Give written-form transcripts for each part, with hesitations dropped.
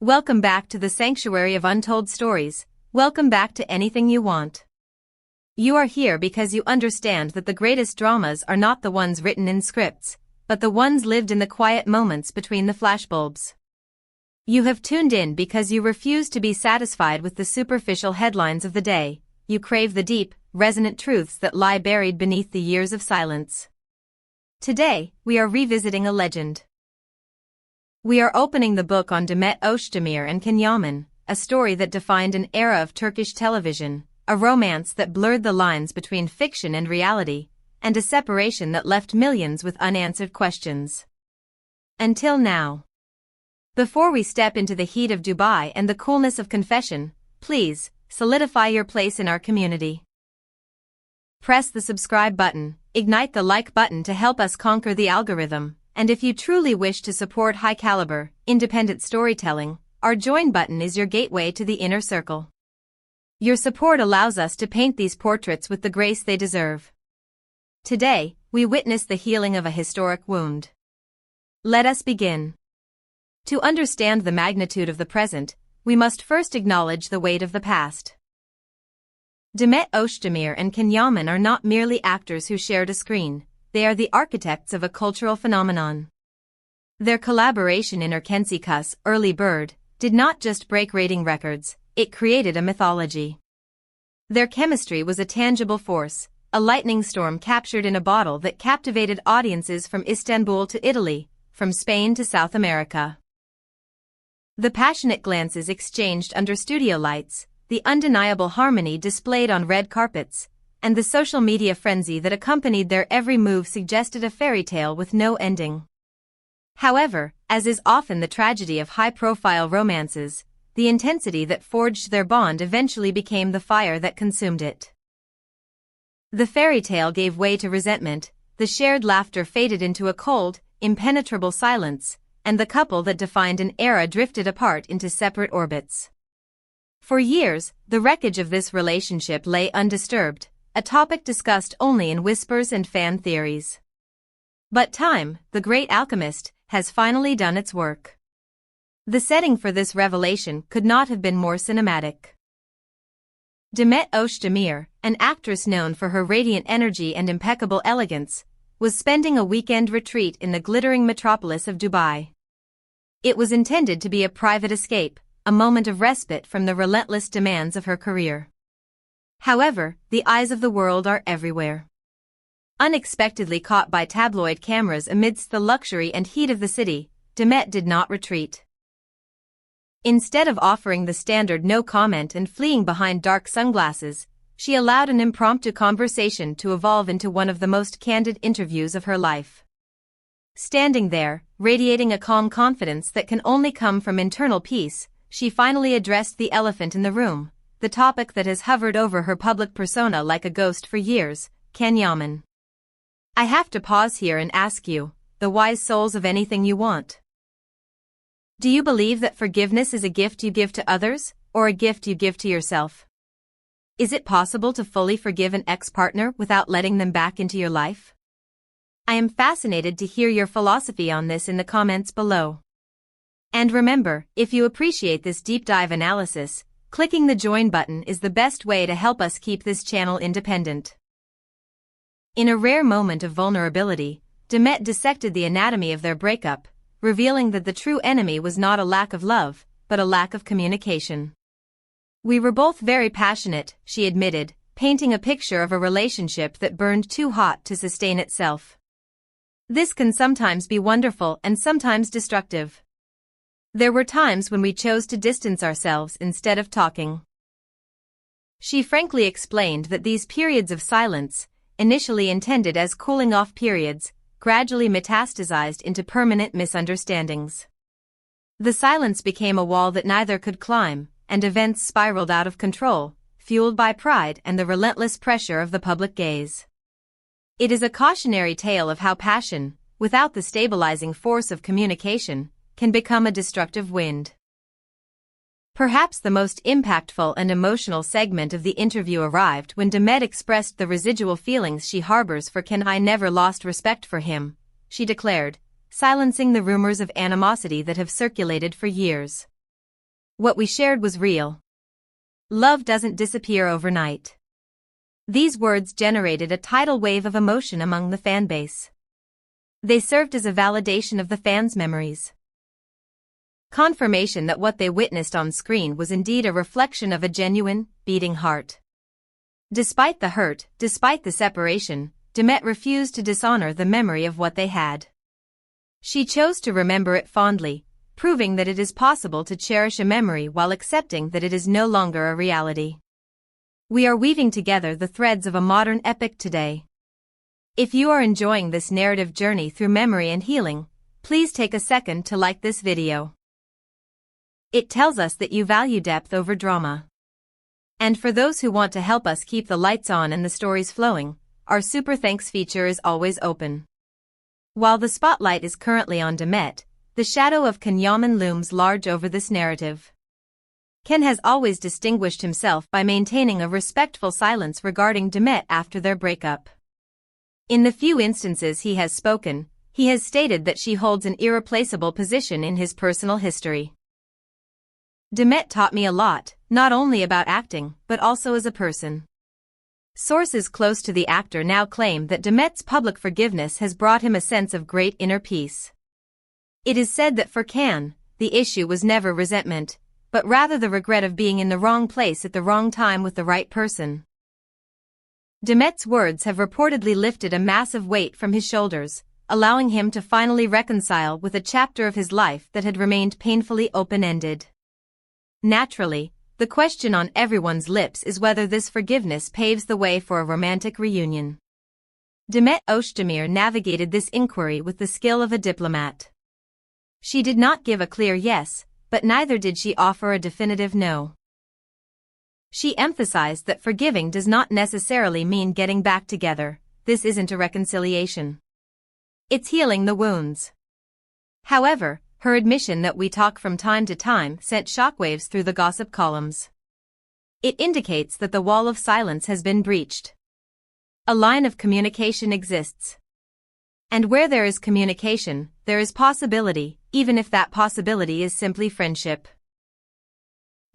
Welcome back to the sanctuary of untold stories. Welcome back to Anything You Want. You are here because you understand that the greatest dramas are not the ones written in scripts, but the ones lived in the quiet moments between the flashbulbs. You have tuned in because you refuse to be satisfied with the superficial headlines of the day. You crave the deep, resonant truths that lie buried beneath the years of silence. Today, we are revisiting a legend. We are opening the book on Demet Özdemir and Yaman, a story that defined an era of Turkish television, a romance that blurred the lines between fiction and reality, and a separation that left millions with unanswered questions. Until now. Before we step into the heat of Dubai and the coolness of confession, please, solidify your place in our community. Press the subscribe button, ignite the like button to help us conquer the algorithm, and if you truly wish to support high-caliber, independent storytelling, our join button is your gateway to the inner circle. Your support allows us to paint these portraits with the grace they deserve. Today, we witness the healing of a historic wound. Let us begin. To understand the magnitude of the present, we must first acknowledge the weight of the past. Demet Özdemir and Yaman are not merely actors who shared a screen, they are the architects of a cultural phenomenon. Their collaboration in Erkenci Early Bird did not just break rating records, it created a mythology. Their chemistry was a tangible force, a lightning storm captured in a bottle that captivated audiences from Istanbul to Italy, from Spain to South America. The passionate glances exchanged under studio lights, the undeniable harmony displayed on red carpets, and the social media frenzy that accompanied their every move suggested a fairy tale with no ending. However, as is often the tragedy of high-profile romances, the intensity that forged their bond eventually became the fire that consumed it. The fairy tale gave way to resentment, the shared laughter faded into a cold, impenetrable silence, and the couple that defined an era drifted apart into separate orbits. For years, the wreckage of this relationship lay undisturbed, a topic discussed only in whispers and fan theories. But time, the great alchemist, has finally done its work. The setting for this revelation could not have been more cinematic. Demet Özdemir, an actress known for her radiant energy and impeccable elegance, was spending a weekend retreat in the glittering metropolis of Dubai. It was intended to be a private escape, a moment of respite from the relentless demands of her career. However, the eyes of the world are everywhere. Unexpectedly caught by tabloid cameras amidst the luxury and heat of the city, Demet did not retreat. Instead of offering the standard no comment and fleeing behind dark sunglasses, she allowed an impromptu conversation to evolve into one of the most candid interviews of her life. Standing there, radiating a calm confidence that can only come from internal peace, she finally addressed the elephant in the room, the topic that has hovered over her public persona like a ghost for years, Yaman. I have to pause here and ask you, the wise souls of Anything You Want. Do you believe that forgiveness is a gift you give to others, or a gift you give to yourself? Is it possible to fully forgive an ex-partner without letting them back into your life? I am fascinated to hear your philosophy on this in the comments below. And remember, if you appreciate this deep dive analysis, clicking the join button is the best way to help us keep this channel independent. In a rare moment of vulnerability, Demet dissected the anatomy of their breakup, revealing that the true enemy was not a lack of love, but a lack of communication. We were both very passionate, she admitted, painting a picture of a relationship that burned too hot to sustain itself. This can sometimes be wonderful and sometimes destructive. There were times when we chose to distance ourselves instead of talking. She frankly explained that these periods of silence, initially intended as cooling-off periods, gradually metastasized into permanent misunderstandings. The silence became a wall that neither could climb, and events spiraled out of control, fueled by pride and the relentless pressure of the public gaze. It is a cautionary tale of how passion, without the stabilizing force of communication, can become a destructive wind. Perhaps the most impactful and emotional segment of the interview arrived when Demet expressed the residual feelings she harbors for Ken. I never lost respect for him, she declared, silencing the rumors of animosity that have circulated for years. What we shared was real. Love doesn't disappear overnight. These words generated a tidal wave of emotion among the fanbase. They served as a validation of the fans' memories. Confirmation that what they witnessed on screen was indeed a reflection of a genuine, beating heart. Despite the hurt, despite the separation, Demet refused to dishonor the memory of what they had. She chose to remember it fondly, proving that it is possible to cherish a memory while accepting that it is no longer a reality. We are weaving together the threads of a modern epic today. If you are enjoying this narrative journey through memory and healing, please take a second to like this video. It tells us that you value depth over drama. And for those who want to help us keep the lights on and the stories flowing, our Super Thanks feature is always open. While the spotlight is currently on Demet, the shadow of Yaman looms large over this narrative. Ken has always distinguished himself by maintaining a respectful silence regarding Demet after their breakup. In the few instances he has spoken, he has stated that she holds an irreplaceable position in his personal history. Demet taught me a lot, not only about acting, but also as a person. Sources close to the actor now claim that Demet's public forgiveness has brought him a sense of great inner peace. It is said that for Can, the issue was never resentment, but rather the regret of being in the wrong place at the wrong time with the right person. Demet's words have reportedly lifted a massive weight from his shoulders, allowing him to finally reconcile with a chapter of his life that had remained painfully open-ended. Naturally, the question on everyone's lips is whether this forgiveness paves the way for a romantic reunion. Demet Özdemir navigated this inquiry with the skill of a diplomat. She did not give a clear yes, but neither did she offer a definitive no. She emphasized that forgiving does not necessarily mean getting back together. This isn't a reconciliation. It's healing the wounds. However, her admission that we talk from time to time sent shockwaves through the gossip columns. It indicates that the wall of silence has been breached. A line of communication exists. And where there is communication, there is possibility, even if that possibility is simply friendship.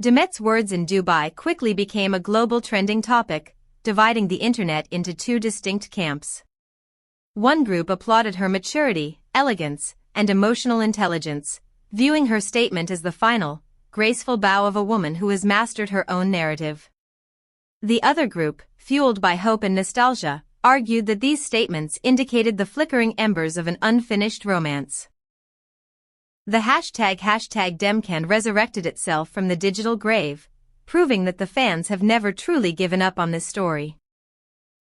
Demet's words in Dubai quickly became a global trending topic, dividing the internet into two distinct camps. One group applauded her maturity, elegance, and emotional intelligence, viewing her statement as the final, graceful bow of a woman who has mastered her own narrative. The other group, fueled by hope and nostalgia, argued that these statements indicated the flickering embers of an unfinished romance. The hashtag #Demcan resurrected itself from the digital grave, proving that the fans have never truly given up on this story.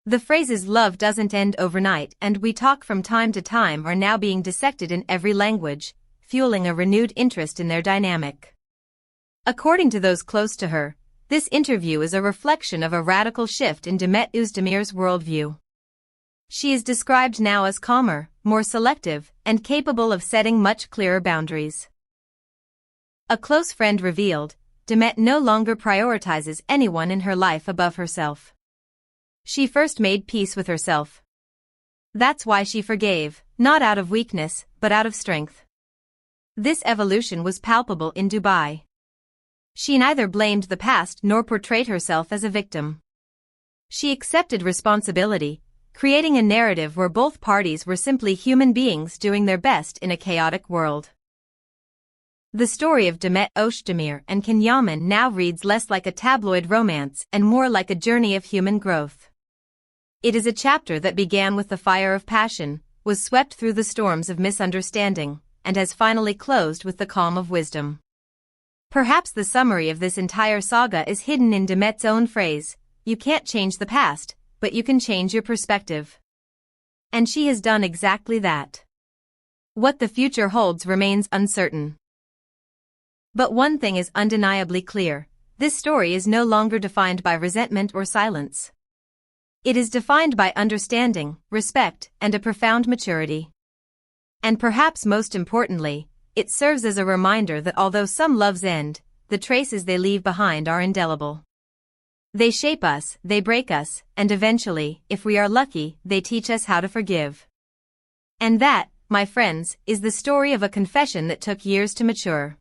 The phrases "love doesn't end overnight" and "we talk from time to time" are now being dissected in every language, fueling a renewed interest in their dynamic. According to those close to her, this interview is a reflection of a radical shift in Demet Özdemir's worldview. She is described now as calmer, more selective, and capable of setting much clearer boundaries. A close friend revealed, Demet no longer prioritizes anyone in her life above herself. She first made peace with herself. That's why she forgave, not out of weakness, but out of strength. This evolution was palpable in Dubai. She neither blamed the past nor portrayed herself as a victim. She accepted responsibility, creating a narrative where both parties were simply human beings doing their best in a chaotic world. The story of Demet Özdemir and Yaman now reads less like a tabloid romance and more like a journey of human growth. It is a chapter that began with the fire of passion, was swept through the storms of misunderstanding, and has finally closed with the calm of wisdom. Perhaps the summary of this entire saga is hidden in Demet's own phrase, "You can't change the past, but you can change your perspective." And she has done exactly that. What the future holds remains uncertain. But one thing is undeniably clear: this story is no longer defined by resentment or silence. It is defined by understanding, respect, and a profound maturity. And perhaps most importantly, it serves as a reminder that although some loves end, the traces they leave behind are indelible. They shape us, they break us, and eventually, if we are lucky, they teach us how to forgive. And that, my friends, is the story of a confession that took years to mature.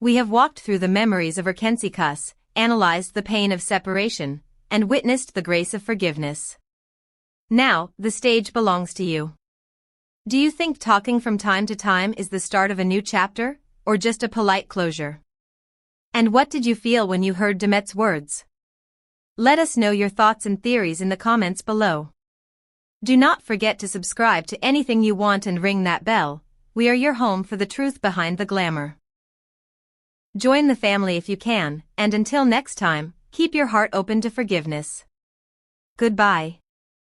We have walked through the memories of Erkensikas, analyzed the pain of separation, and witnessed the grace of forgiveness. Now, the stage belongs to you. Do you think talking from time to time is the start of a new chapter, or just a polite closure? And what did you feel when you heard Demet's words? Let us know your thoughts and theories in the comments below. Do not forget to subscribe to Anything You Want and ring that bell. We are your home for the truth behind the glamour. Join the family if you can, and until next time, keep your heart open to forgiveness. Goodbye.